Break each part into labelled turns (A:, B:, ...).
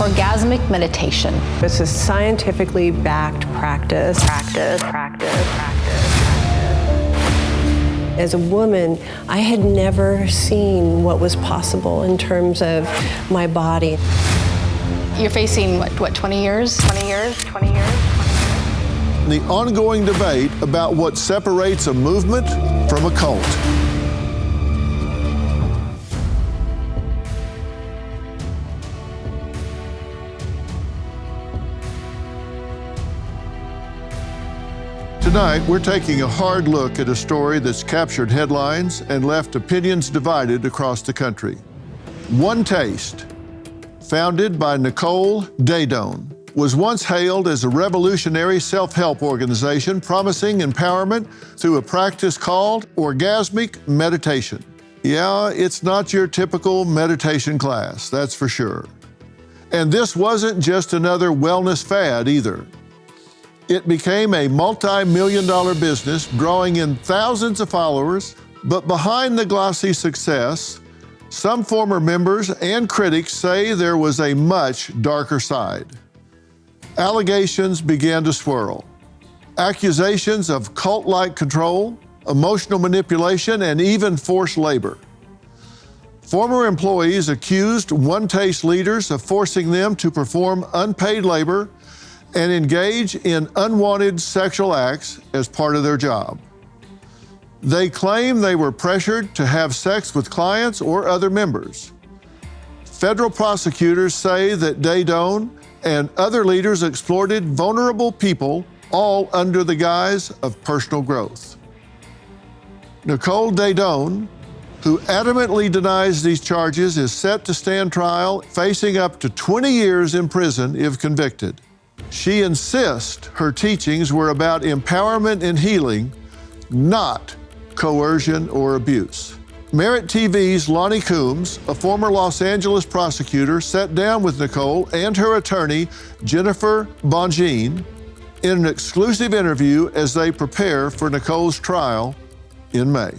A: Orgasmic meditation.
B: It's a scientifically backed practice. As a woman, I had never seen what was possible in terms of my body.
A: You're facing, what, 20 years? 20 years?
C: The ongoing debate about what separates a movement from a cult. Tonight, we're taking a hard look at a story that's captured headlines and left opinions divided across the country. One Taste, founded by Nicole Daedone, was once hailed as a revolutionary self-help organization promising empowerment through a practice called orgasmic meditation. Yeah, it's not your typical meditation class, that's for sure. And this wasn't just another wellness fad either. It became a multi-million-dollar business, drawing in thousands of followers, but behind the glossy success, some former members and critics say there was a much darker side. Allegations began to swirl. Accusations of cult-like control, emotional manipulation, and even forced labor. Former employees accused One Taste leaders of forcing them to perform unpaid labor and engage in unwanted sexual acts as part of their job. They claim they were pressured to have sex with clients or other members. Federal prosecutors say that Daedone and other leaders exploited vulnerable people, all under the guise of personal growth. Nicole Daedone, who adamantly denies these charges, is set to stand trial, facing up to 20 years in prison if convicted. She insists her teachings were about empowerment and healing, not coercion or abuse. Merit TV's Lonnie Coombs, a former Los Angeles prosecutor, sat down with Nicole and her attorney, Jennifer Bongine, in an exclusive interview as they prepare for Nicole's trial in May.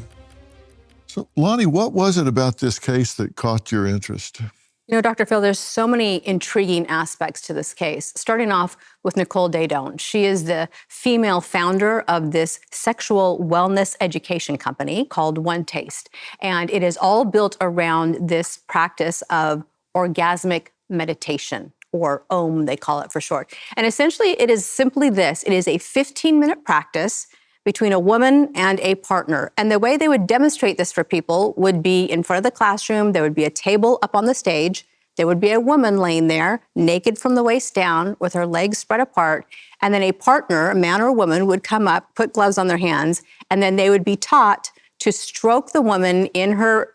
C: So, Lonnie, what was it about this case that caught your interest?
D: You know, Dr. Phil, there's so many intriguing aspects to this case, starting off with Nicole Daedone. She is the female founder of this sexual wellness education company called One Taste. And it is all built around this practice of orgasmic meditation, or OM, they call it for short. And essentially, it is simply this. It is a 15-minute practice between a woman and a partner. And the way they would demonstrate this for people would be in front of the classroom. There would be a table up on the stage. There would be a woman laying there, naked from the waist down, with her legs spread apart. And then a partner, a man or a woman, would come up, put gloves on their hands, and then they would be taught to stroke the woman in her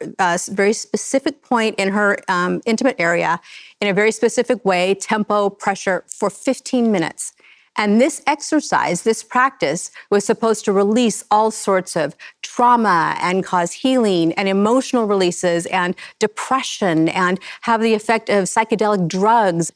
D: very specific point in her intimate area in a very specific way, tempo, pressure, for 15 minutes. And this exercise, this practice, was supposed to release all sorts of trauma and cause healing and emotional releases and depression and have the effect of psychedelic drugs.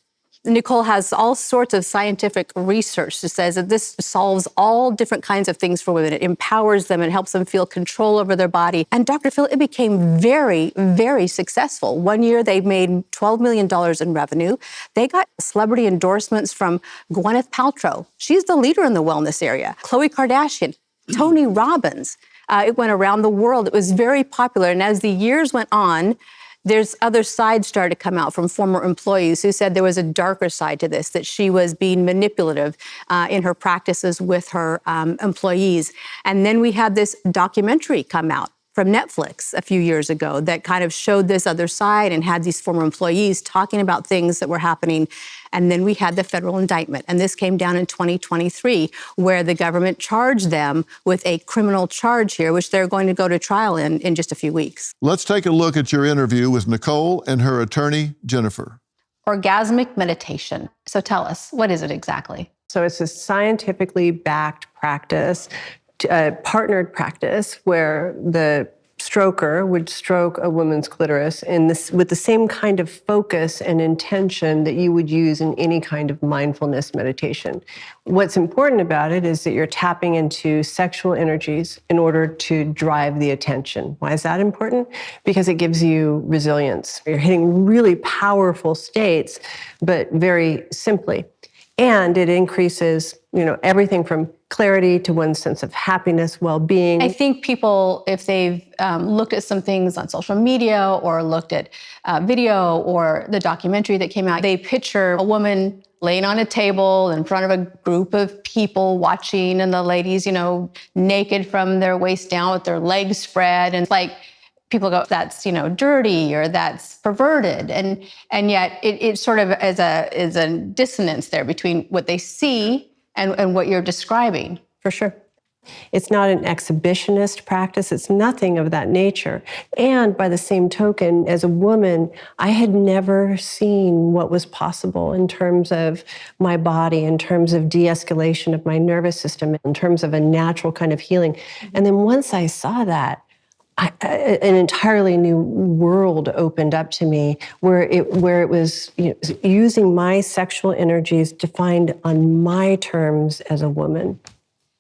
D: Nicole has all sorts of scientific research that says that this solves all different kinds of things for women. It empowers them and helps them feel control over their body. And Dr. Phil, it became very, very successful. One year they made $12 million in revenue. They got celebrity endorsements from Gwyneth Paltrow. She's the leader in the wellness area. Khloe Kardashian, Tony Robbins. It went around the world. It was very popular. And as the years went on, there's other sides started to come out from former employees who said there was a darker side to this, that she was being manipulative in her practices with her employees. And then we had this documentary come out from Netflix a few years ago that kind of showed this other side and had these former employees talking about things that were happening. And then we had the federal indictment. And this came down in 2023, where the government charged them with a criminal charge here, which they're going to go to trial in just a few weeks.
C: Let's take a look at your interview with Nicole and her attorney, Jennifer.
A: Orgasmic meditation. So tell us, what is it exactly?
B: So it's a scientifically backed practice, partnered practice, where the stroker would stroke a woman's clitoris with the same kind of focus and intention that you would use in any kind of mindfulness meditation. What's important about it is that you're tapping into sexual energies in order to drive the attention. Why is that important? Because it gives you resilience. You're hitting really powerful states, but very simply. And it increases, everything from clarity to one's sense of happiness, well-being.
D: I think people, if they've looked at some things on social media or looked at video or the documentary that came out, they picture a woman laying on a table in front of a group of people watching, and the ladies, naked from their waist down with their legs spread. And it's like, people go, that's, dirty, or that's perverted. And yet it sort of is a dissonance there between what they see and what you're describing.
B: For sure. It's not an exhibitionist practice. It's nothing of that nature. And by the same token, as a woman, I had never seen what was possible in terms of my body, in terms of de-escalation of my nervous system, in terms of a natural kind of healing. And then once I saw that, an entirely new world opened up to me, where it was using my sexual energies defined on my terms as a woman.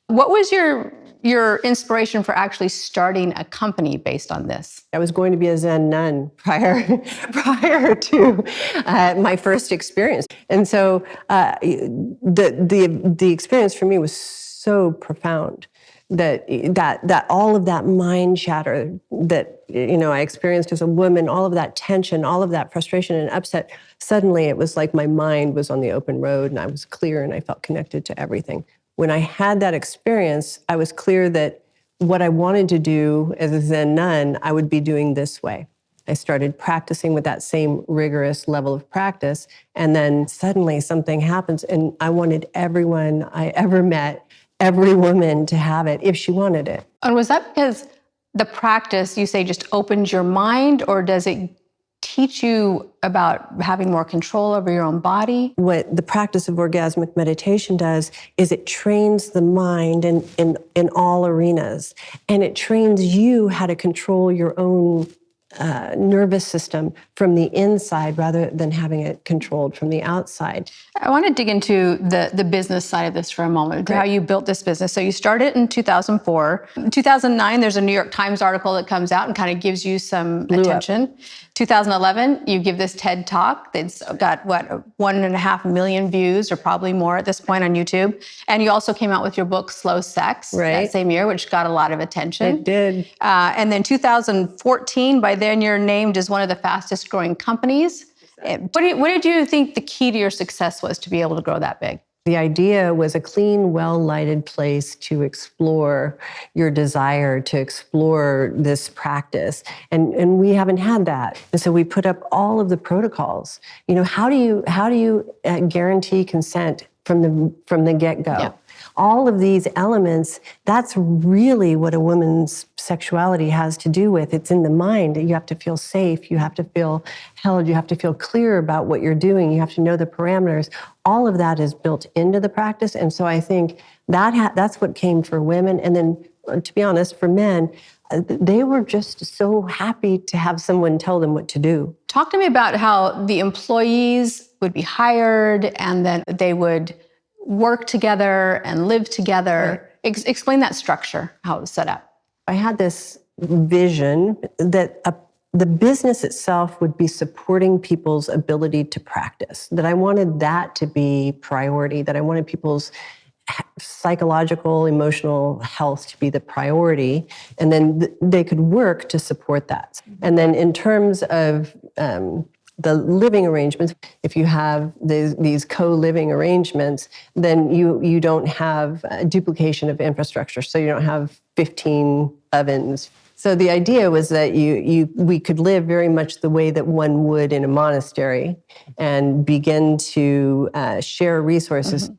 D: What was your inspiration for actually starting a company based on this?
B: I was going to be a Zen nun prior to my first experience, and so the experience for me was so profound. That all of that mind chatter that I experienced as a woman, all of that tension, all of that frustration and upset, suddenly it was like my mind was on the open road and I was clear and I felt connected to everything. When I had that experience, I was clear that what I wanted to do as a Zen nun, I would be doing this way. I started practicing with that same rigorous level of practice, and then suddenly something happens, and I wanted everyone I ever met, every woman, to have it if she wanted it.
D: And was that because the practice, you say, just opens your mind, or does it teach you about having more control over your own body?
B: What the practice of orgasmic meditation does is it trains the mind in all arenas, and it trains you how to control your own nervous system from the inside rather than having it controlled from the outside.
D: I want to dig into the business side of this for a moment, how you built this business. So you started in 2004. In 2009, there's a New York Times article that comes out and kind of gives you some attention. 2011, you give this TED Talk that's got, 1.5 million views, or probably more at this point on YouTube. And you also came out with your book, Slow Sex, that same year, which got a lot of attention.
B: It did.
D: And then 2014, by then you're named as one of the fastest growing companies. What did you think the key to your success was to be able to grow that big?
B: The idea was a clean, well-lighted place to explore your desire, to explore this practice. And we haven't had that. And so we put up all of the protocols. How do you guarantee consent from the get-go? Yeah. All of these elements, that's really what a woman's sexuality has to do with. It's in the mind. You have to feel safe. You have to feel held. You have to feel clear about what you're doing. You have to know the parameters. All of that is built into the practice. And so I think that's what came for women. And then, to be honest, for men, they were just so happy to have someone tell them what to do.
D: Talk to me about how the employees would be hired and then they would work together and live together. Right. Explain that structure, how it was set up.
B: I had this vision that the business itself would be supporting people's ability to practice, that I wanted that to be priority, that I wanted people's psychological, emotional health to be the priority, and then they could work to support that. And then in terms of the living arrangements, if you have these co-living arrangements, then you don't have duplication of infrastructure. So you don't have 15 ovens. So the idea was that we could live very much the way that one would in a monastery and begin to share resources.
C: Mm-hmm.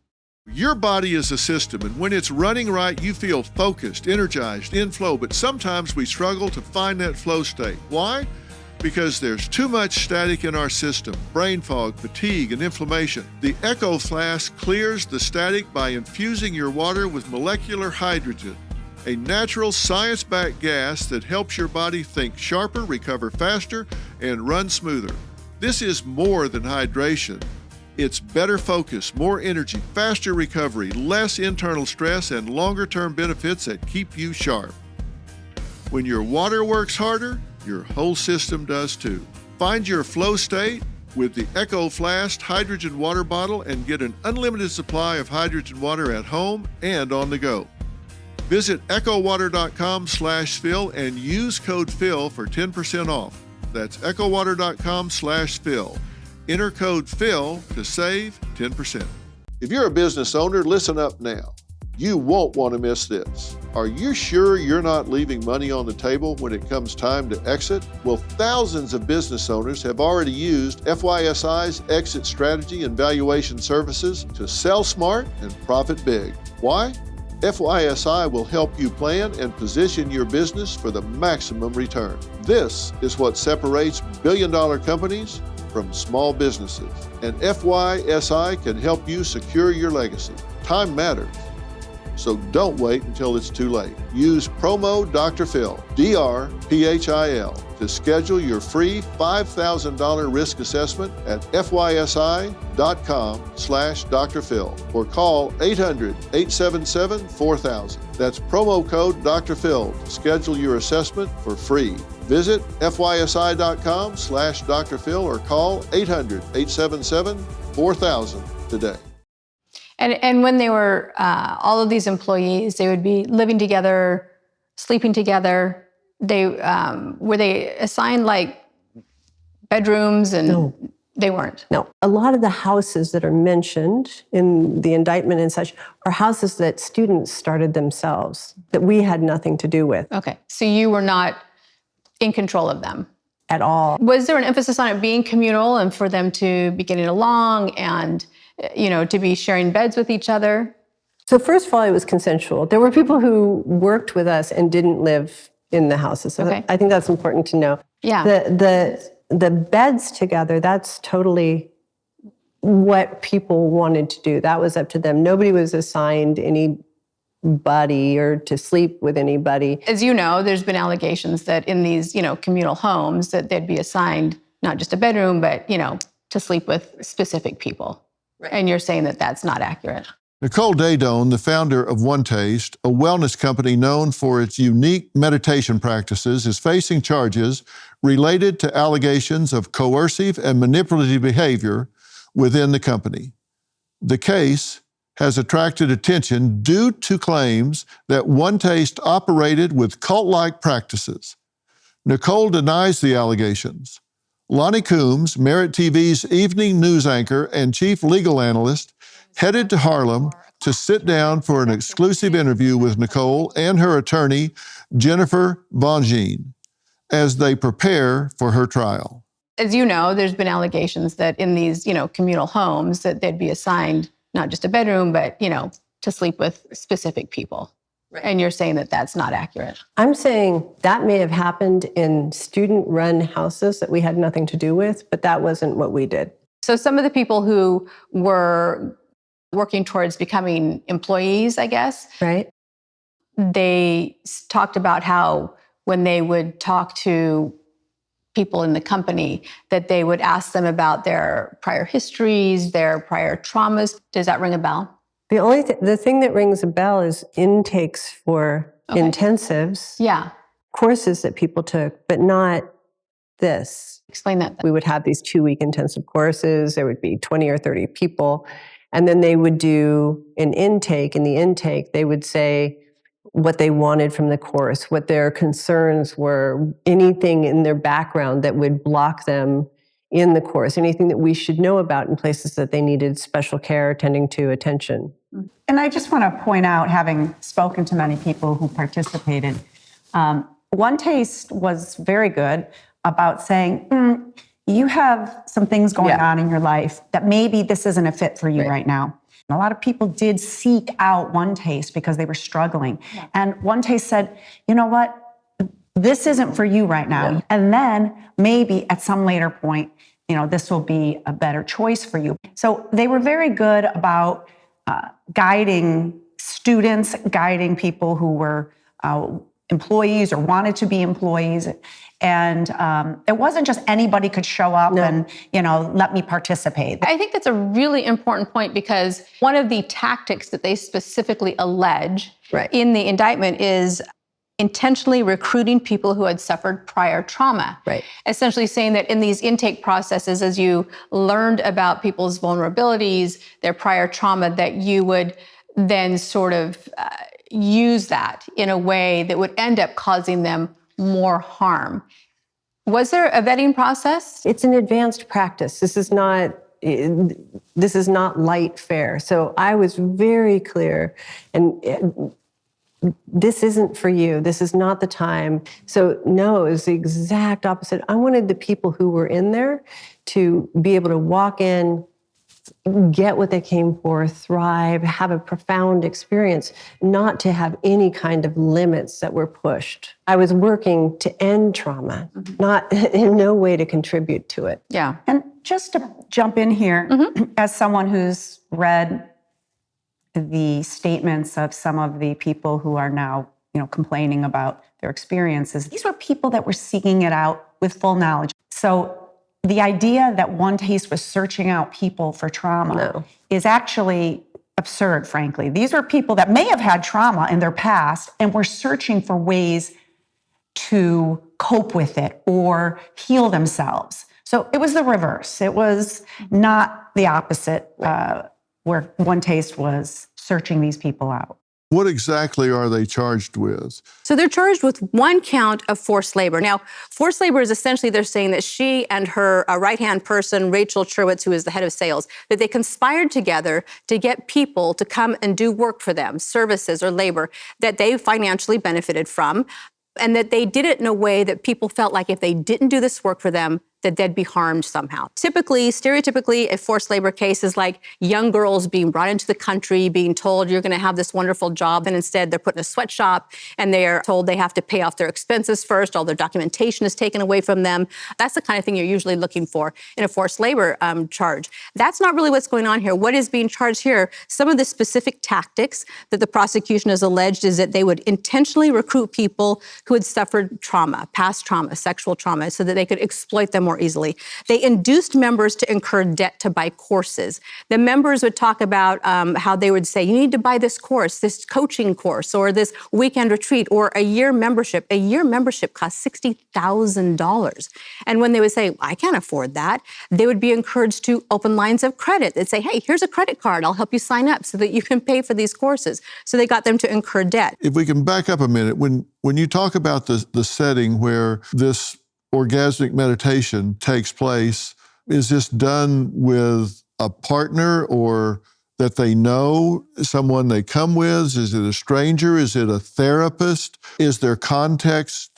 C: Your body is a system, and when it's running right, you feel focused, energized, in flow. But sometimes we struggle to find that flow state. Why? Because there's too much static in our system, brain fog, fatigue, and inflammation. The Echo Flask clears the static by infusing your water with molecular hydrogen. a natural science-backed gas that helps your body think sharper, recover faster, and run smoother. This is more than hydration. It's better focus, more energy, faster recovery, less internal stress, and longer-term benefits that keep you sharp. When your water works harder, your whole system does too. Find your flow state with the Echo Flask hydrogen water bottle and get an unlimited supply of hydrogen water at home and on the go. Visit echowater.com/Phil and use code Phil for 10% off. That's echowater.com/Phil. Enter code Phil to save 10%. If you're a business owner, listen up now. You won't want to miss this. Are you sure you're not leaving money on the table when it comes time to exit? Well, thousands of business owners have already used FYSI's exit strategy and valuation services to sell smart and profit big. Why? FYSI will help you plan and position your business for the maximum return. This is what separates billion-dollar companies from small businesses. And FYSI can help you secure your legacy. Time matters. So don't wait until it's too late. Use promo Dr. Phil, DRPHIL, to schedule your free $5,000 risk assessment at FYSI.com/Dr. Phil or call 800-877-4000. That's promo code Dr. Phil to schedule your assessment for free. Visit FYSI.com/Dr. Phil or call 800-877-4000 today.
A: And when they were, all of these employees, they would be living together, sleeping together. They were they assigned like bedrooms and
B: No.
A: They weren't?
B: No. A lot of the houses that are mentioned in the indictment and such are houses that students started themselves, that we had nothing to do with
A: Okay. So you were not in control of them?
B: at all.
A: Was there an emphasis on it being communal and for them to be getting along and, to be sharing beds with each other?
B: So first of all, it was consensual. There were people who worked with us and didn't live in the houses. So
A: Okay.
B: I think that's important to know.
A: Yeah.
B: The beds together, that's totally what people wanted to do. That was up to them. Nobody was assigned anybody or to sleep with anybody.
A: As you know, there's been allegations that in these, communal homes that they'd be assigned not just a bedroom, but, to sleep with specific people. Right. And you're saying that that's not accurate.
C: Nicole Daydone, the founder of One Taste, a wellness company known for its unique meditation practices, is facing charges related to allegations of coercive and manipulative behavior within the company. The case has attracted attention due to claims that One Taste operated with cult-like practices. Nicole denies the allegations. Lonnie Coombs, Merit TV's evening news anchor and chief legal analyst, headed to Harlem to sit down for an exclusive interview with Nicole and her attorney, Jennifer Bongine, as they prepare for her trial.
A: As you know, there's been allegations that in these, communal homes that they'd be assigned not just a bedroom, but, to sleep with specific people. Right. And you're saying that that's not accurate.
B: I'm saying that may have happened in student-run houses that we had nothing to do with, but that wasn't what we did.
A: So some of the people who were working towards becoming employees, I guess,
B: Right?
A: they talked about how when they would talk to people in the company, that they would ask them about their prior histories, their prior traumas. Does that ring a bell?
B: The thing that rings a bell is intakes for intensives,
A: Yeah.
B: courses that people took, but not this.
A: Explain that.
B: We would have these 2-week intensive courses. There would be 20 or 30 people. And then they would do an intake. In the intake, they would say what they wanted from the course, what their concerns were, anything in their background that would block them in the course, anything that we should know about in places that they needed special care, tending to, attention.
E: And I just want to point out, having spoken to many people who participated, One Taste was very good about saying, you have some things going on in your life that maybe this isn't a fit for you right now. And a lot of people did seek out One Taste because they were struggling. Yeah. And One Taste said, you know what? This isn't for you right now. Yeah. And then maybe at some later point, this will be a better choice for you. So they were very good about guiding students, guiding people who were employees or wanted to be employees. And it wasn't just anybody could show up and, let me participate.
A: I think that's a really important point, because one of the tactics that they specifically allege in the indictment is intentionally recruiting people who had suffered prior trauma.
B: Right.
A: Essentially saying that in these intake processes, as you learned about people's vulnerabilities, their prior trauma, that you would then sort of use that in a way that would end up causing them more harm. Was there a vetting process?
B: It's an advanced practice. This is not light fare. So I was very clear, and this isn't for you. This is not the time. So no, it was the exact opposite. I wanted the people who were in there to be able to walk in, get what they came for, thrive, have a profound experience, not to have any kind of limits that were pushed. I was working to end trauma, not in no way to contribute to it.
A: Yeah.
E: And just to jump in here, as someone who's read the statements of some of the people who are now, complaining about their experiences, these were people that were seeking it out with full knowledge. So the idea that One Taste was searching out people for trauma is actually absurd, frankly. These were people that may have had trauma in their past and were searching for ways to cope with it or heal themselves. So it was the reverse. It was not the opposite, where One Taste was searching these people out.
C: What exactly are they charged with?
D: So they're charged with one count of forced labor. Now, forced labor is essentially, they're saying that she and her right-hand person, Rachel Cherwitz, who is the head of sales, that they conspired together to get people to come and do work for them, services or labor that they financially benefited from, and that they did it in a way that people felt like if they didn't do this work for them, that they'd be harmed somehow. Stereotypically, a forced labor case is like young girls being brought into the country, being told you're gonna have this wonderful job, and instead they're put in a sweatshop and they're told they have to pay off their expenses first, all their documentation is taken away from them. That's the kind of thing you're usually looking for in a forced labor charge. That's not really what's going on here. What is being charged here, some of the specific tactics that the prosecution has alleged is that they would intentionally recruit people who had suffered trauma, past trauma, sexual trauma, so that they could exploit them more easily. They induced members to incur debt to buy courses. The members would talk about how they would say, you need to buy this course, this coaching course, or this weekend retreat, or a year membership. A year membership costs $60,000. And when they would say, I can't afford that, they would be encouraged to open lines of credit. They'd say, hey, here's a credit card. I'll help you sign up so that you can pay for these courses. So they got them to incur debt.
C: If we can back up a minute, when you talk about the setting where this orgasmic meditation takes place, is this done with a partner or that they know, someone they come with? Is it a stranger? Is it a therapist? Is there context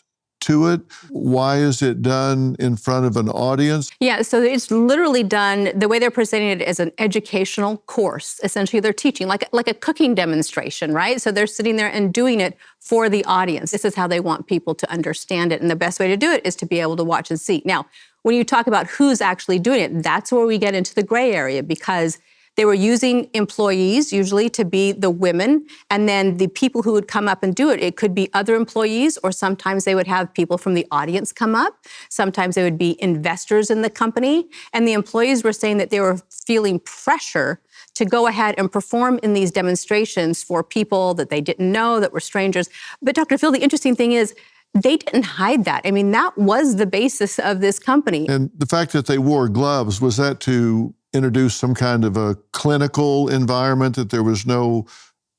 C: to it? Why is it done in front of an audience?
D: Yeah, so it's literally done, the way they're presenting it as an educational course. Essentially, they're teaching, like a cooking demonstration, right? So they're sitting there and doing it for the audience. This is how they want people to understand it. And the best way to do it is to be able to watch and see. Now, when you talk about who's actually doing it, that's where we get into the gray area, because they were using employees, usually, to be the women, and then the people who would come up and do it, it could be other employees, or sometimes they would have people from the audience come up. Sometimes they would be investors in the company, and the employees were saying that they were feeling pressure to go ahead and perform in these demonstrations for people that they didn't know, that were strangers. But Dr. Phil, the interesting thing is, they didn't hide that. I mean, that was the basis of this company.
C: And the fact that they wore gloves, was that to introduce some kind of a clinical environment, that there was no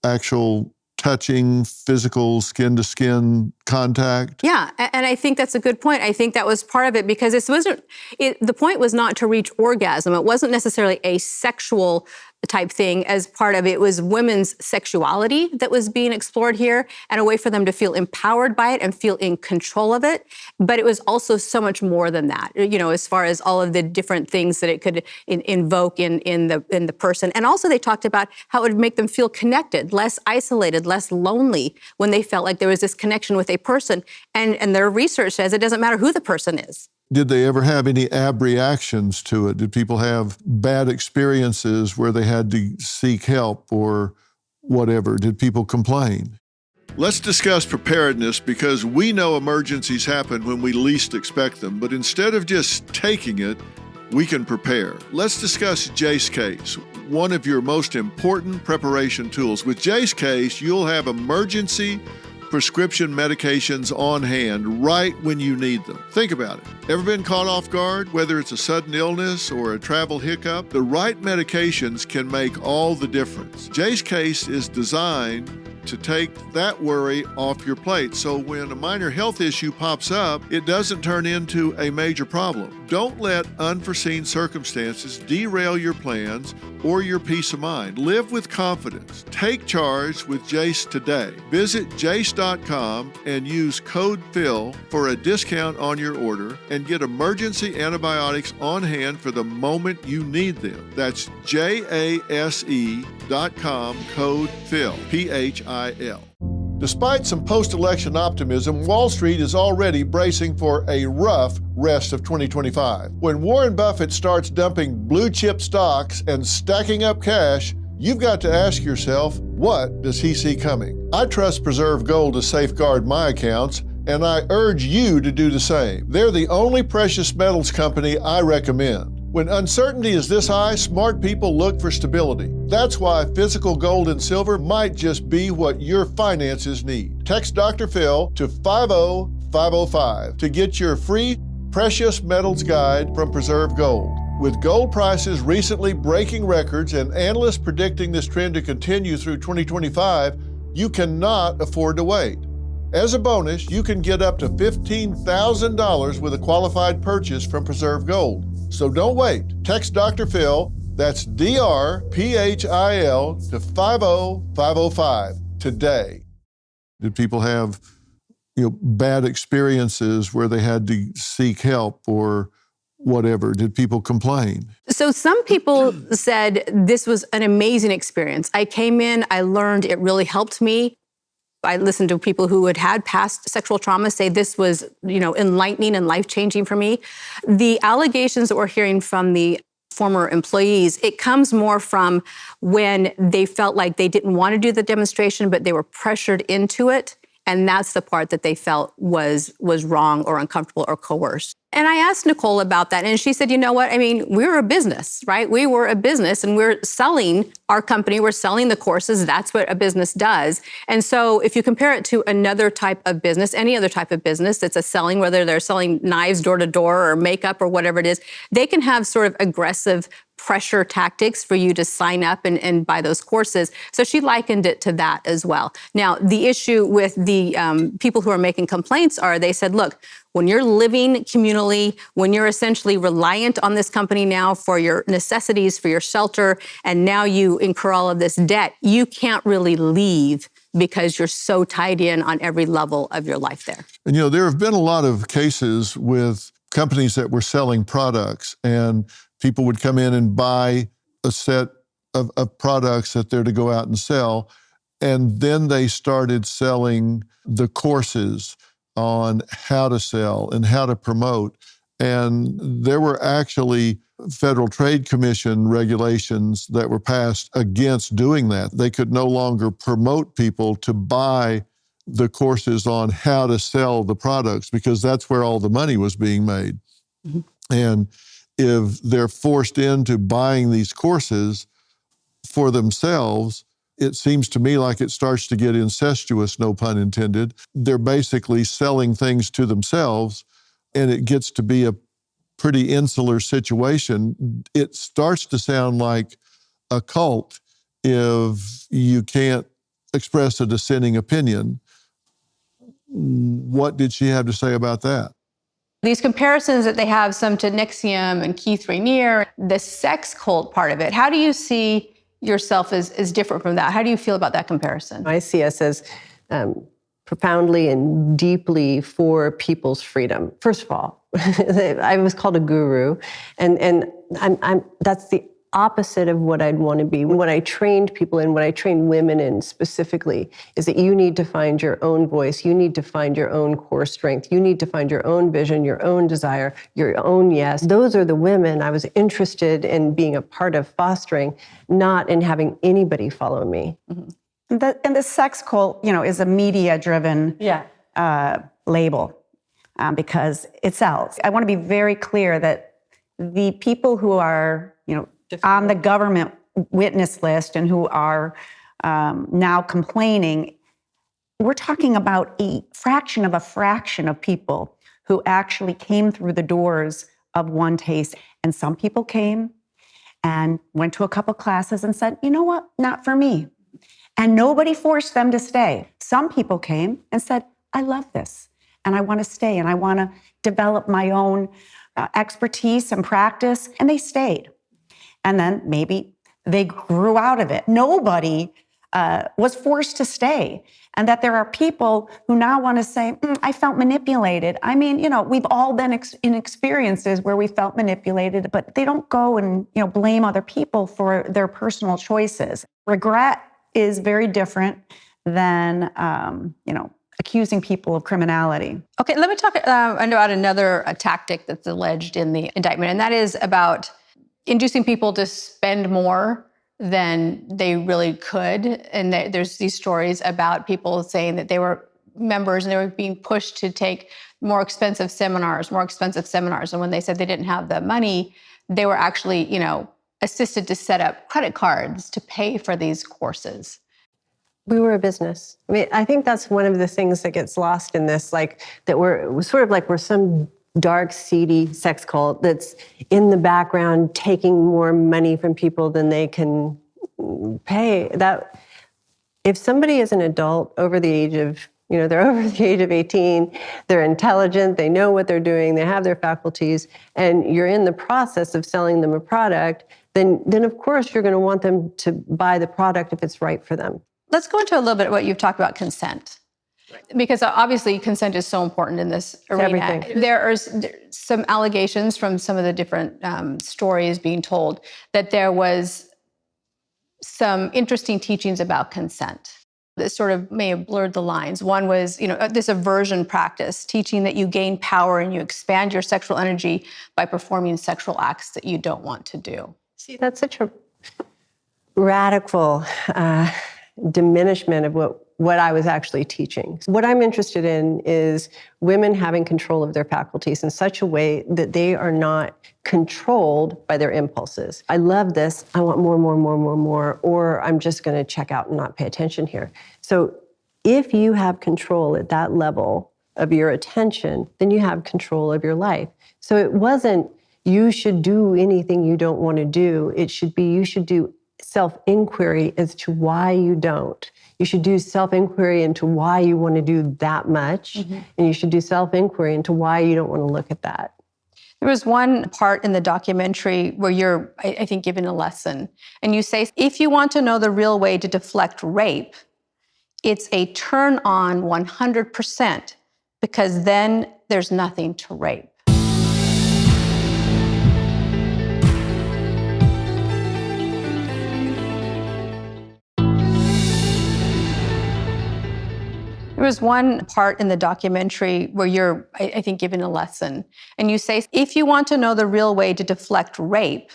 C: actual touching, physical, skin-to-skin contact?
D: Yeah, and I think that's a good point. I think that was part of it, because the point was not to reach orgasm. It wasn't necessarily a sexual type thing as part of it. It was women's sexuality that was being explored here, and a way for them to feel empowered by it and feel in control of it. But it was also so much more than that, as far as all of the different things that it could invoke in the person. And also they talked about how it would make them feel connected, less isolated, less lonely, when they felt like there was this connection with a person. And their research says it doesn't matter who the person is.
C: Did they ever have any abreactions to it? Did people have bad experiences where they had to seek help or whatever? Did people complain? Let's discuss preparedness because we know emergencies happen when we least expect them, but instead of just taking it, we can prepare. Let's discuss Jace Case, one of your most important preparation tools. With Jace Case, you'll have emergency prescription medications on hand right when you need them. Think about it. Ever been caught off guard? Whether it's a sudden illness or a travel hiccup, the right medications can make all the difference. Jace Case is designed to take that worry off your plate. So when a minor health issue pops up, it doesn't turn into a major problem. Don't let unforeseen circumstances derail your plans or your peace of mind. Live with confidence. Take charge with Jace today. Visit jace.com and use code PHIL for a discount on your order and get emergency antibiotics on hand for the moment you need them. That's JASE.com, code PHIL, PHIL. Despite some post-election optimism, Wall Street is already bracing for a rough rest of 2025. When Warren Buffett starts dumping blue chip stocks and stacking up cash, you've got to ask yourself, what does he see coming? I trust Preserve Gold to safeguard my accounts, and I urge you to do the same. They're the only precious metals company I recommend. When uncertainty is this high, smart people look for stability. That's why physical gold and silver might just be what your finances need. Text Dr. Phil to 50505 to get your free precious metals guide from Preserve Gold. With gold prices recently breaking records and analysts predicting this trend to continue through 2025, you cannot afford to wait. As a bonus, you can get up to $15,000 with a qualified purchase from Preserve Gold. So don't wait. Text Dr. Phil, that's DRPHIL, to 50505 today. Did people have bad experiences where they had to seek help or whatever? Did people complain?
D: So some people said this was an amazing experience. I came in, I learned, it really helped me. I listened to people who had had past sexual trauma say this was, enlightening and life-changing for me. The allegations that we're hearing from the former employees, it comes more from when they felt like they didn't want to do the demonstration, but they were pressured into it. And that's the part that they felt was wrong or uncomfortable or coerced. And I asked Nicole about that, and she said, you know what? I mean, we're a business, right? We were a business, and we're selling our company. We're selling the courses. That's what a business does. And so if you compare it to another type of business, any other type of business that's a selling, whether they're selling knives door to door or makeup or whatever it is, they can have sort of aggressive pressure tactics for you to sign up and buy those courses. So she likened it to that as well. Now, the issue with the people who are making complaints are, they said, look, when you're living communally, when you're essentially reliant on this company now for your necessities, for your shelter, and now you incur all of this debt, you can't really leave because you're so tied in on every level of your life there.
C: And there have been a lot of cases with companies that were selling products, and people would come in and buy a set of products that they're to go out and sell, and then they started selling the courses on how to sell and how to promote. And there were actually Federal Trade Commission regulations that were passed against doing that. They could no longer promote people to buy the courses on how to sell the products because that's where all the money was being made. Mm-hmm. And if they're forced into buying these courses for themselves, it seems to me like it starts to get incestuous, no pun intended. They're basically selling things to themselves, and it gets to be a pretty insular situation. It starts to sound like a cult if you can't express a dissenting opinion. What did she have to say about that?
A: These comparisons that they have, some to Nexium and Keith Rainier, the sex cult part of it, how do you see yourself as different from that? How do you feel about that comparison?
B: I see us as profoundly and deeply for people's freedom. First of all, I was called a guru, and I'm that's the opposite of what I'd want to be. What I trained people in, what I trained women in specifically, is that you need to find your own voice. You need to find your own core strength. You need to find your own vision, your own desire, your own yes. Those are the women I was interested in being a part of fostering, not in having anybody follow me.
A: Mm-hmm.
E: the sex cult, is a media-driven label because it sells. I want to be very clear that the people who are, on the government witness list and who are now complaining, we're talking about a fraction of people who actually came through the doors of One Taste. And some people came and went to a couple classes and said, you know what, not for me. And nobody forced them to stay. Some people came and said, I love this, and I want to stay, and I want to develop my own expertise and practice, and they stayed. And then maybe they grew out of it. Nobody was forced to stay. And that there are people who now want to say, I felt manipulated. I mean, we've all been in experiences where we felt manipulated, but they don't go and, blame other people for their personal choices. Regret is very different than, accusing people of criminality.
D: Okay, let me talk about another tactic that's alleged in the indictment, and that is about inducing people to spend more than they really could. And there's these stories about people saying that they were members and they were being pushed to take more expensive seminars. And when they said they didn't have the money, they were actually, assisted to set up credit cards to pay for these courses.
B: We were a business. I mean, I think that's one of the things that gets lost in this, that we're sort of like we're some dark, seedy sex cult that's in the background taking more money from people than they can pay. That if somebody is an adult over the age of, they're over the age of 18, they're intelligent, they know what they're doing, they have their faculties, and you're in the process of selling them a product, then of course you're going to want them to buy the product if it's right for them.
D: Let's go into a little bit what you've talked about consent. Because obviously consent is so important in this arena.
B: Everything.
D: There are some allegations from some of the different stories being told that there was some interesting teachings about consent. This sort of may have blurred the lines. One was, this aversion practice, teaching that you gain power and you expand your sexual energy by performing sexual acts that you don't want to do.
B: See, that's such a radical diminishment of what I was actually teaching. What I'm interested in is women having control of their faculties in such a way that they are not controlled by their impulses. I love this, I want more, or I'm just going to check out and not pay attention here. So if you have control at that level of your attention, then you have control of your life. So it wasn't you should do anything you don't want to do. It should be you should do self-inquiry as to why you don't. You should do self-inquiry into why you want to do that much, and you should do self-inquiry into why you don't want to look at that.
D: There was one part in the documentary where you're, I think, given a lesson, and you say, if you want to know the real way to deflect rape, it's a turn on 100%, because then there's nothing to rape. There was one part in the documentary where you're, I think, given a lesson, and you say, if you want to know the real way to deflect rape,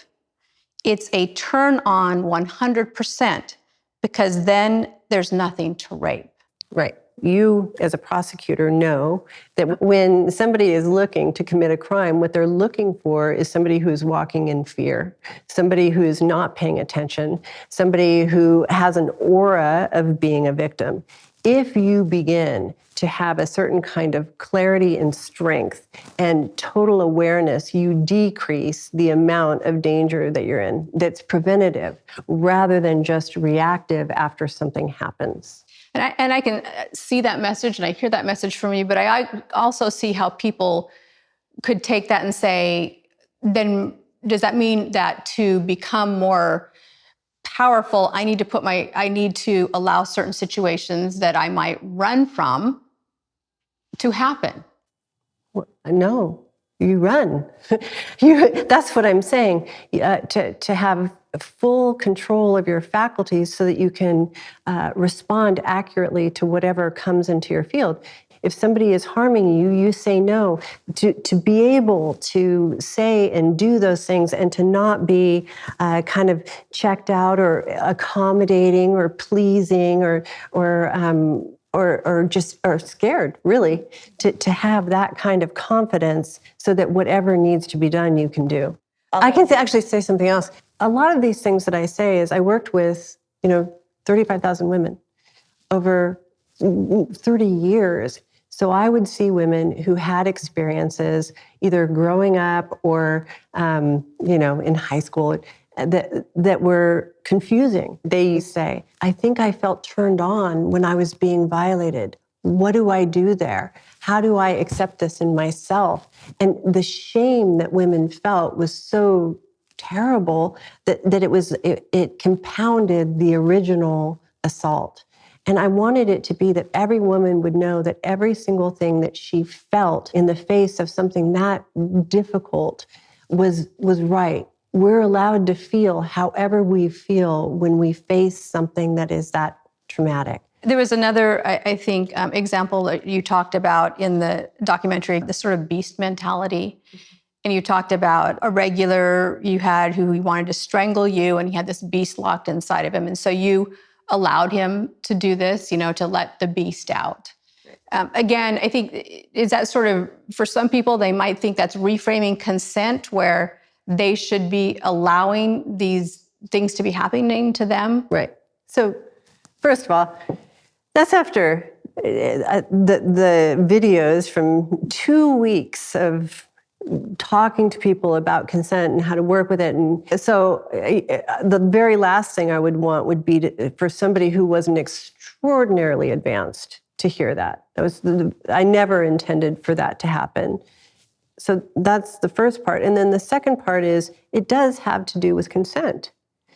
D: it's a turn on 100%, because then there's nothing to rape.
B: Right. You, as a prosecutor, know that when somebody is looking to commit a crime, what they're looking for is somebody who's walking in fear, somebody who's not paying attention, somebody who has an aura of being a victim. If you begin to have a certain kind of clarity and strength and total awareness, you decrease the amount of danger that you're in that's preventative rather than just reactive after something happens.
D: And I can see that message and I hear that message from you, but I also see how people could take that and say, then does that mean that to become more powerful, I need to allow certain situations that I might run from to happen?
B: Well, no, you run. That's what I'm saying. To have full control of your faculties so that you can respond accurately to whatever comes into your field. If somebody is harming you, you say no. To be able to say and do those things and to not be kind of checked out or accommodating or pleasing or scared, really, to have that kind of confidence so that whatever needs to be done, you can do. I can actually say something else. A lot of these things that I say is I worked with, 35,000 women over 30 years. So I would see women who had experiences either growing up or, in high school that were confusing. They say, I think I felt turned on when I was being violated. What do I do there? How do I accept this in myself? And the shame that women felt was so terrible that it compounded the original assault. And I wanted it to be that every woman would know that every single thing that she felt in the face of something that difficult was right. We're allowed to feel however we feel when we face something that is that traumatic.
D: There was another, I think, example that you talked about in the documentary, the sort of beast mentality. And you talked about a regular you had who he wanted to strangle you, and he had this beast locked inside of him. And so you allowed him to do this, to let the beast out. Again, I think, is that sort of, for some people, they might think that's reframing consent, where they should be allowing these things to be happening to them?
B: Right. So, first of all, that's after the videos from 2 weeks of talking to people about consent and how to work with it. And so the very last thing I would want would be for somebody who wasn't extraordinarily advanced to hear that. I never intended for that to happen. So that's the first part. And then the second part is it does have to do with consent.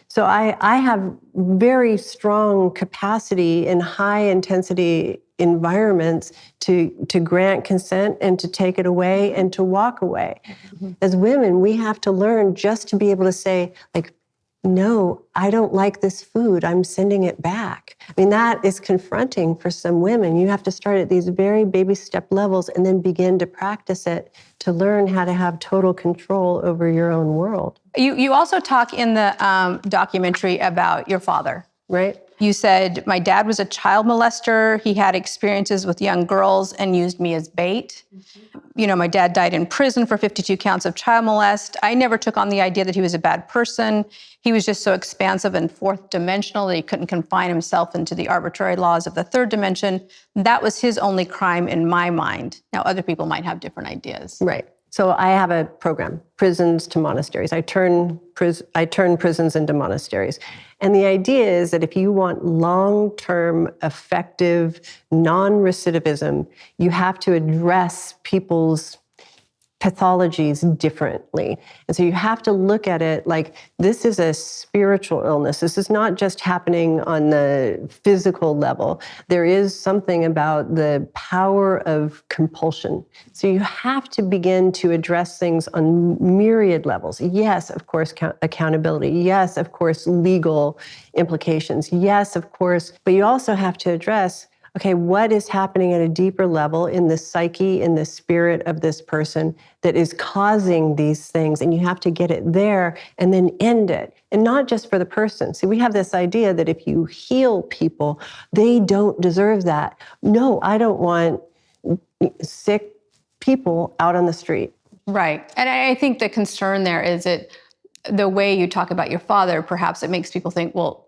B: So I have very strong capacity in high intensity environments to grant consent and to take it away and to walk away. Mm-hmm. As women, we have to learn just to be able to say, no, I don't like this food. I'm sending it back. I mean, that is confronting for some women. You have to start at these very baby step levels and then begin to practice it to learn how to have total control over your own world.
D: You also talk in the documentary about your father.
B: Right.
D: You said, my dad was a child molester. He had experiences with young girls and used me as bait. Mm-hmm. My dad died in prison for 52 counts of child molest. I never took on the idea that he was a bad person. He was just so expansive and fourth dimensional that he couldn't confine himself into the arbitrary laws of the third dimension. That was his only crime in my mind. Now, other people might have different ideas.
B: Right. So I have a program, Prisons to Monasteries. I turn prisons into monasteries. And the idea is that if you want long-term, effective, non-recidivism, you have to address people's pathologies differently. And so you have to look at it like this is a spiritual illness. This is not just happening on the physical level. There is something about the power of compulsion. So you have to begin to address things on myriad levels. Yes, of course, accountability. Yes, of course, legal implications. Yes, of course, but you also have to address, okay, what is happening at a deeper level in the psyche, in the spirit of this person that is causing these things? And you have to get it there and then end it. And not just for the person. See, we have this idea that if you heal people, they don't deserve that. No, I don't want sick people out on the street.
D: Right. And I think the concern there is that the way you talk about your father, perhaps it makes people think, well,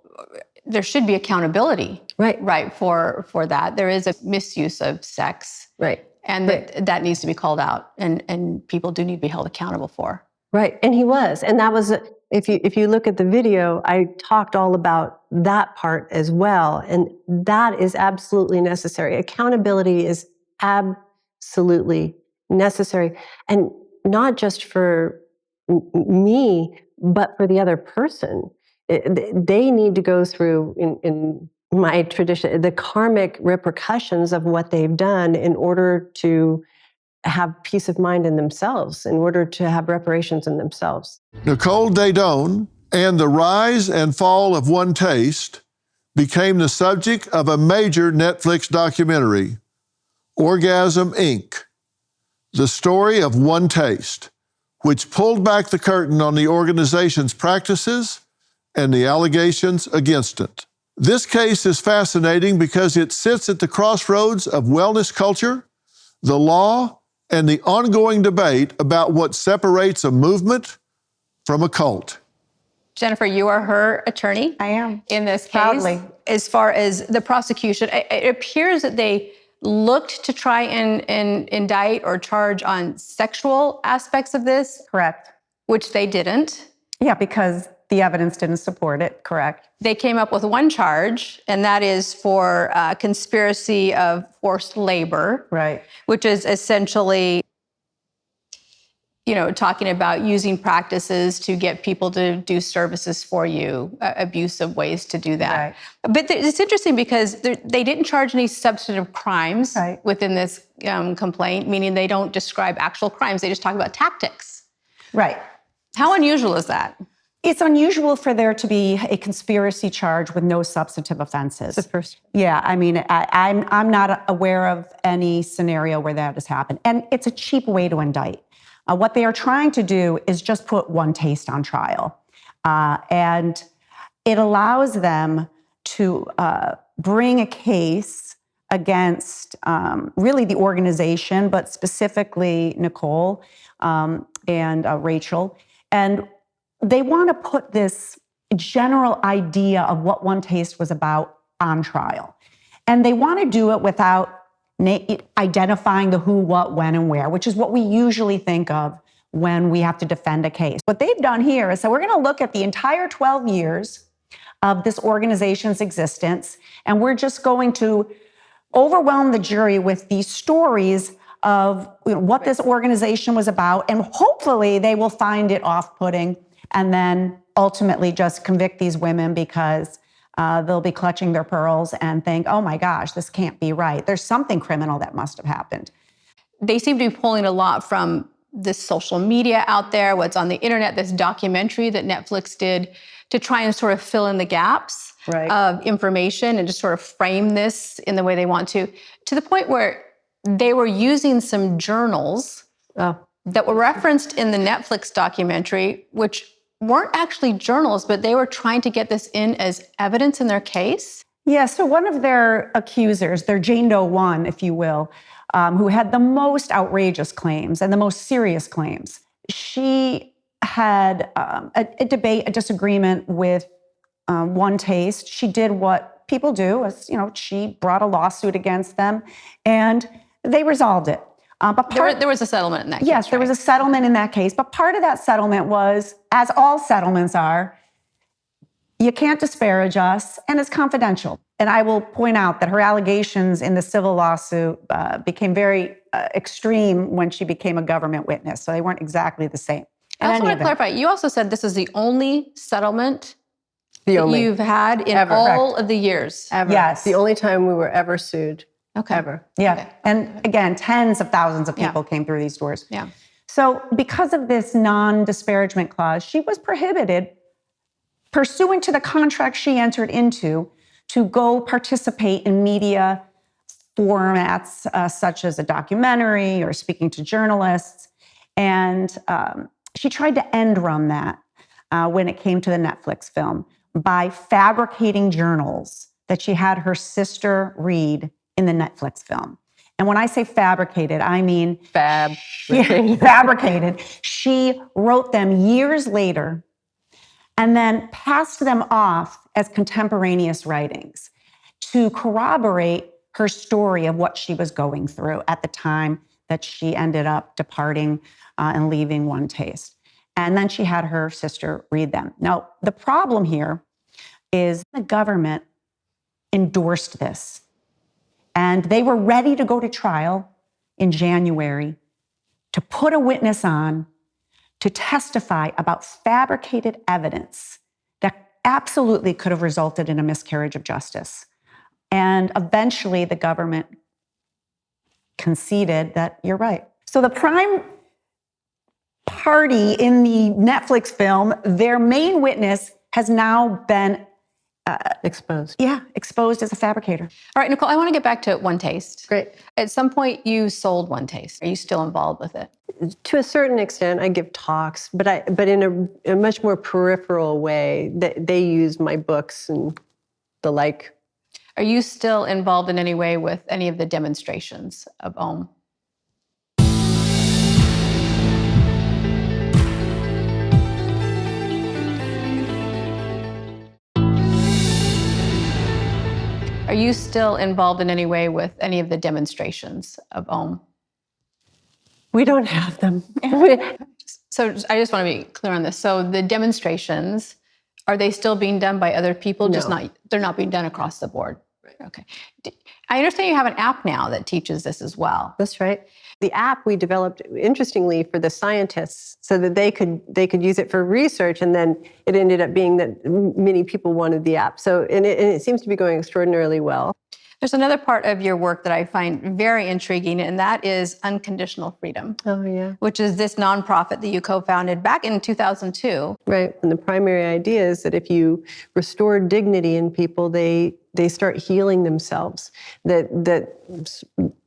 D: there should be accountability, right, for that. There is a misuse of sex,
B: right,
D: and that needs to be called out, and people do need to be held accountable for.
B: Right, and he was, and that was, if you look at the video, I talked all about that part as well, and that is absolutely necessary. Accountability is absolutely necessary, and not just for me, but for the other person. They need to go through, in my tradition, the karmic repercussions of what they've done in order to have peace of mind in themselves, in order to have reparations in themselves.
C: Nicole Daedone and the rise and fall of One Taste became the subject of a major Netflix documentary. Orgasm, Inc., the story of One Taste, which pulled back the curtain on the organization's practices and the allegations against it. This case is fascinating because it sits at the crossroads of wellness culture, the law, and the ongoing debate about what separates a movement from a cult.
A: Jennifer, you are her attorney.
E: I am.
A: In this case.
E: Proudly.
A: As far as the prosecution, it appears that they looked to try and indict or charge on sexual aspects of this,
E: Correct.
A: which they didn't.
E: Yeah, because the evidence didn't support it. Correct.
A: They came up with one charge, and that is for conspiracy of forced labor,
E: Right.
A: which is essentially, talking about using practices to get people to do services for you, abusive ways to do that.
E: Right.
A: But it's interesting because they didn't charge any substantive crimes
E: Right.
A: within this complaint, meaning they don't describe actual crimes. They just talk about tactics.
E: Right.
A: How unusual is that?
E: It's unusual for there to be a conspiracy charge with no substantive offenses.
B: The first.
E: Yeah, I mean, I'm not aware of any scenario where that has happened. And it's a cheap way to indict. What they are trying to do is just put One Taste on trial. And it allows them to bring a case against really the organization, but specifically Nicole and Rachel. And they want to put this general idea of what One Taste was about on trial. And they want to do it without identifying the who, what, when, and where, which is what we usually think of when we have to defend a case. What they've done here is, so we're going to look at the entire 12 years of this organization's existence, and we're just going to overwhelm the jury with these stories of what this organization was about, and hopefully they will find it off-putting and then ultimately just convict these women because they'll be clutching their pearls and think, oh my gosh, this can't be right. There's something criminal that must have happened.
A: They seem to be pulling a lot from this social media out there, what's on the internet, this documentary that Netflix did to try and sort of fill in the gaps of information and just sort of frame this in the way they want to the point where they were using some journals that were referenced in the Netflix documentary, which weren't actually journals, but they were trying to get this in as evidence in their case.
E: Yeah, so one of their accusers, their Jane Doe 1, if you will, who had the most outrageous claims and the most serious claims, she had a debate, a disagreement with One Taste. She did what people do, as she brought a lawsuit against them, and they resolved it. But
A: there was a settlement in that case.
E: Yes, there was a settlement in that case. But part of that settlement was, as all settlements are, you can't disparage us, and it's confidential. And I will point out that her allegations in the civil lawsuit became very extreme when she became a government witness. So they weren't exactly the same.
A: I also want to clarify, you also said this is the only settlement
B: only.
A: you've had in
B: Ever.
A: all of the years.
B: Ever.
E: Yes.
B: The only time we were ever sued.
A: Okay.
B: Ever.
E: Yeah.
A: Okay.
E: And again, tens of thousands of people came through these doors.
A: Yeah.
E: So because of this non-disparagement clause, she was prohibited, pursuant to the contract she entered into, to go participate in media formats such as a documentary or speaking to journalists. And she tried to end run that when it came to the Netflix film by fabricating journals that she had her sister read in the Netflix film. And when I say fabricated, I mean fabricated. She wrote them years later and then passed them off as contemporaneous writings to corroborate her story of what she was going through at the time that she ended up departing and leaving One Taste. And then she had her sister read them. Now, the problem here is the government endorsed this. And they were ready to go to trial in January to put a witness on to testify about fabricated evidence that absolutely could have resulted in a miscarriage of justice. And eventually the government conceded that you're right. So the prime party in the Netflix film, their main witness has now been
B: Exposed.
E: yeah, exposed as a fabricator.
D: All right, Nicole, I want to get back to One Taste.
B: Great.
D: At some point, you sold One Taste. Are you still involved with it?
B: To a certain extent, I give talks, but in a much more peripheral way. They use my books and the like.
D: Are you still involved in any way with any of the demonstrations of OM? Are you still involved in any way with any of the demonstrations of OM?
B: We don't have them.
D: So I just want to be clear on this. So the demonstrations, are they still being done by other people? Just
B: No.
D: they're not being done across the board. Okay. I understand you have an app now that teaches this as well.
B: That's right. The app we developed, interestingly, for the scientists, so that they could use it for research, and then it ended up being that many people wanted the app. So and it seems to be going extraordinarily well.
D: There's another part of your work that I find very intriguing, and that is Unconditional Freedom,
B: Oh yeah.
D: which is this nonprofit that you co-founded back in 2002.
B: Right. And the primary idea is that if you restore dignity in people, they start healing themselves. That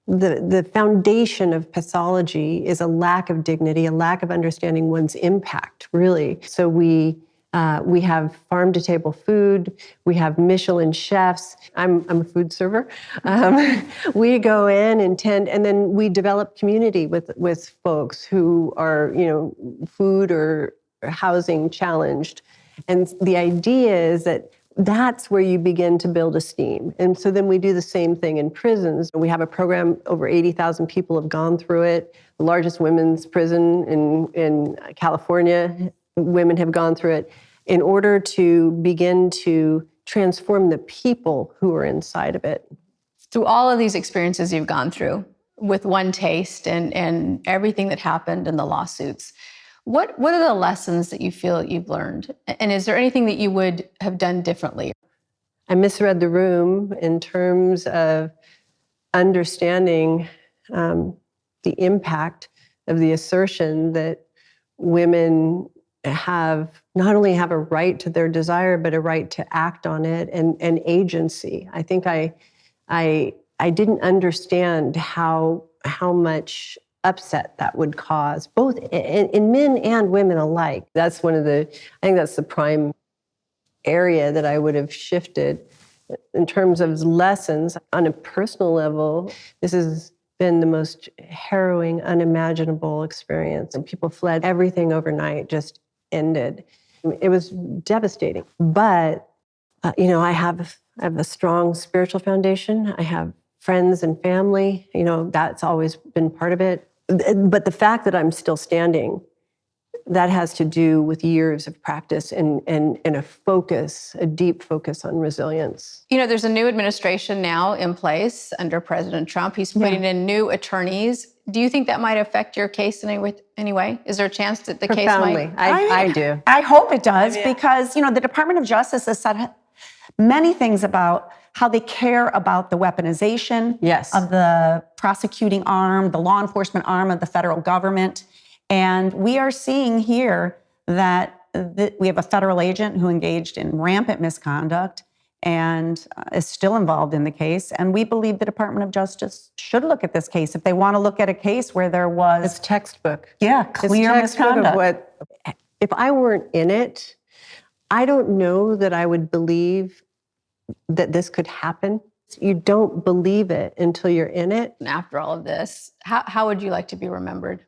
B: the foundation of pathology is a lack of dignity, a lack of understanding one's impact, really. So we have farm-to-table food. We have Michelin chefs. I'm a food server. We go in and and then we develop community with folks who are, food or housing challenged. And the idea is that that's where you begin to build esteem. And so then we do the same thing in prisons. We have a program, over 80,000 people have gone through it. The largest women's prison in California. Women have gone through it in order to begin to transform the people who are inside of it.
D: Through all of these experiences you've gone through with One Taste and everything that happened in the lawsuits, what are the lessons that you feel you've learned? And is there anything that you would have done differently?
B: I misread the room in terms of understanding the impact of the assertion that women not only have a right to their desire, but a right to act on it and agency. I think I didn't understand how much upset that would cause, both in men and women alike. I think that's the prime area that I would have shifted. In terms of lessons, on a personal level, this has been the most harrowing, unimaginable experience. And people fled. Everything overnight just ended. It was devastating. But, I have a strong spiritual foundation. I have friends and family. That's always been part of it. But the fact that I'm still standing, that has to do with years of practice and a deep focus on resilience.
D: There's a new administration now in place under President Trump. He's putting in new attorneys. Do you think that might affect your case in any way? Is there a chance that the case might?
B: I do.
E: I hope it does, because, the Department of Justice has said many things about how they care about the weaponization of the prosecuting arm, the law enforcement arm of the federal government. And we are seeing here that we have a federal agent who engaged in rampant misconduct and is still involved in the case. And we believe the Department of Justice should look at this case if they want to look at a case where there was...
B: It's textbook.
E: Yeah, clear misconduct.
B: If I weren't in it, I don't know that I would believe that this could happen. You don't believe it until you're in it.
D: And after all of this, how would you like to be remembered?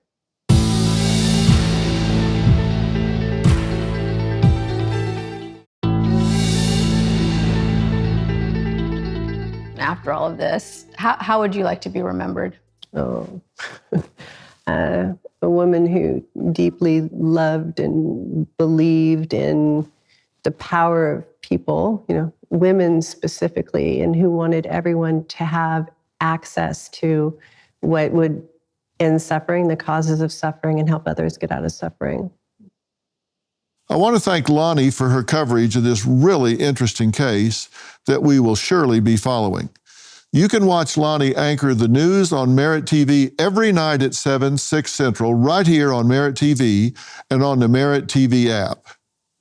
D: After all of this, how would you like to be remembered?
B: Oh, a woman who deeply loved and believed in the power of people, women specifically, and who wanted everyone to have access to what would end suffering, the causes of suffering, and help others get out of suffering.
C: I want to thank Lonnie for her coverage of this really interesting case that we will surely be following. You can watch Lonnie anchor the news on Merit TV every night at 7, 6 Central, right here on Merit TV and on the Merit TV app.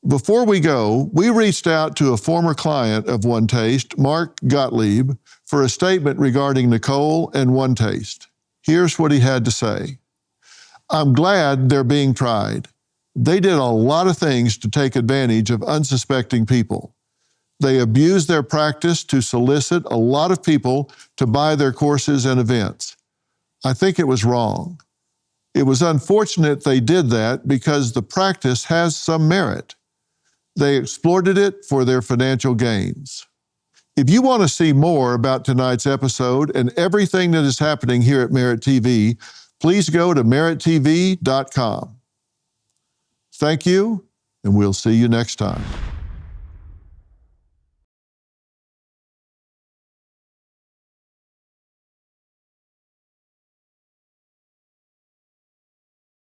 C: Before we go, we reached out to a former client of One Taste, Mark Gottlieb, for a statement regarding Nicole and One Taste. Here's what he had to say. I'm glad they're being tried. They did a lot of things to take advantage of unsuspecting people. They abused their practice to solicit a lot of people to buy their courses and events. I think it was wrong. It was unfortunate they did that because the practice has some merit. They exploited it for their financial gains. If you want to see more about tonight's episode and everything that is happening here at Merit TV, please go to merittv.com. Thank you, and we'll see you next time.